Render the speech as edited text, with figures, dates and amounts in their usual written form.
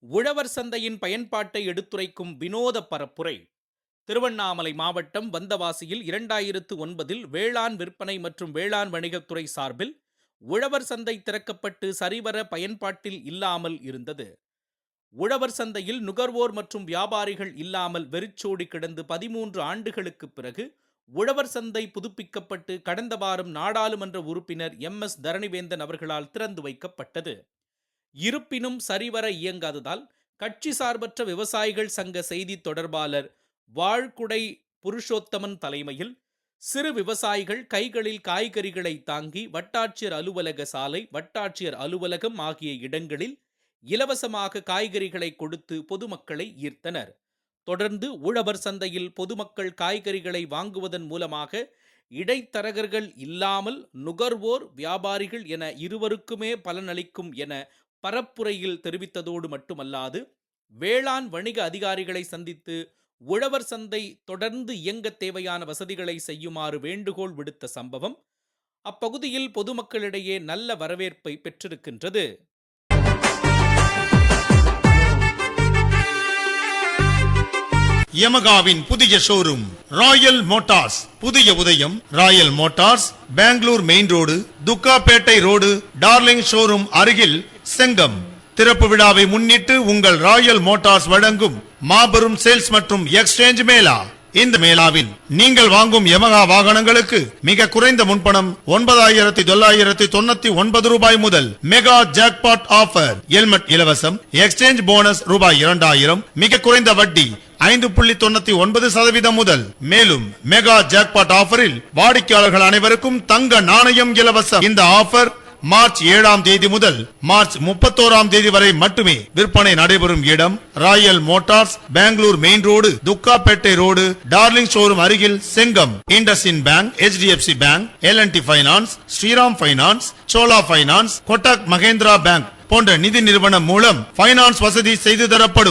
உழவர் சந்தையின் பயன்பாட்டை எடுத்துரைக்கும் வினோத பரப்புரை. திருவண்ணாமலை மாவட்டம் வந்தவாசியில் 2009 வேளாண் விற்பனை மற்றும் வேளாண் வணிகத்துறை சார்பில் உழவர் சந்தை திறக்கப்பட்டு சரிவர பயன்பாட்டில் இல்லாமல் இருந்தது. உழவர் சந்தையில் நுகர்வோர் மற்றும் வியாபாரிகள் இல்லாமல் வெறிச்சோடி கிடந்து 13 ஆண்டுகளுக்கு பிறகு உழவர் சந்தை புதுப்பிக்கப்பட்டு கடந்த வாரம் நாடாளுமன்ற உறுப்பினர் MS தரணிவேந்தன் அவர்களால் திறந்து வைக்கப்பட்டது. இருப்பினும் சரிவர இயங்காததால் கட்சி சார்பற்ற விவசாயிகள் சங்க செய்தி தொடர்பாளர் வாழ்குடை புருஷோத்தமன் தலைமையில் சிறு விவசாயிகள் கைகளில் காய்கறிகளை தாங்கி வட்டாட்சியர் அலுவலக சாலை, வட்டாட்சியர் அலுவலகம் ஆகிய இடங்களில் இலவசமாக காய்கறிகளை கொடுத்து பொதுமக்களை ஈர்த்தனர். தொடர்ந்து உழவர் சந்தையில் பொதுமக்கள் காய்கறிகளை வாங்குவதன் மூலமாக இடைத்தரகர்கள் இல்லாமல் நுகர்வோர், வியாபாரிகள் என இருவருக்குமே பலனளிக்கும் என பரப்புரையில் தெரிவித்ததோடு மட்டுமல்லாது, வேளாண் வணிக அதிகாரிகளை சந்தித்து உழவர் சந்தை தொடர்ந்து இயங்க தேவையான வசதிகளை செய்யுமாறு வேண்டுகோள் விடுத்த சம்பவம் அப்பகுதியில் பொதுமக்களிடையே நல்ல வரவேற்பை பெற்றிருக்கின்றது. யமகாவின் புதிய ஷோரூம் ராயல் மோட்டார்ஸ் புதிய உதயம். Royal motors Bangalore main road, Thukkapettai road, darling showroom அருகில், செங்கம். திறப்பு விழாவை முன்னிட்டு உங்கள் ராயல் மோட்டார்ஸ் வழங்கும் மாபெரும் சேல்ஸ் மற்றும் எக்ஸ்சேஞ்ச் மேளா. இந்த மேளாவில் நீங்கள் வாங்கும் யமகா வாகனங்களுக்கு மிக குறைந்த முன்பணம் 9,999 ரூபாய் முதல் மெகா ஜாக்பாட் ஆஃபர். ஹெல்மெட் இலவசம், எக்ஸ்சேஞ்ச் போனஸ் ரூபாய் 2000, மிக குறைந்த வட்டி 5.99% முதல். மேலும் மெகா ஜாக்பாட் ஆஃபரில் வாடிக்கையாளர்கள் அனைவருக்கும் தங்க நாணயம் இலவசம். இந்த ஆஃபர் மார்ச் 7ஆம் தேதி முதல் மார்ச் 31ஆம் தேதி வரை மட்டுமே. விற்பனை நடைபெறும் இடம் royal motors, Bangalore main road, Thukkapettai road, darling showroom அருகில், Chengam. IndusInd bank, HDFC bank, L&T finance, Shriram finance, Chola finance, Kotak Mahindra bank போன்ற நிதி நிறுவனம் மூலம் பைனான்ஸ் வசதி செய்து தரப்படும்.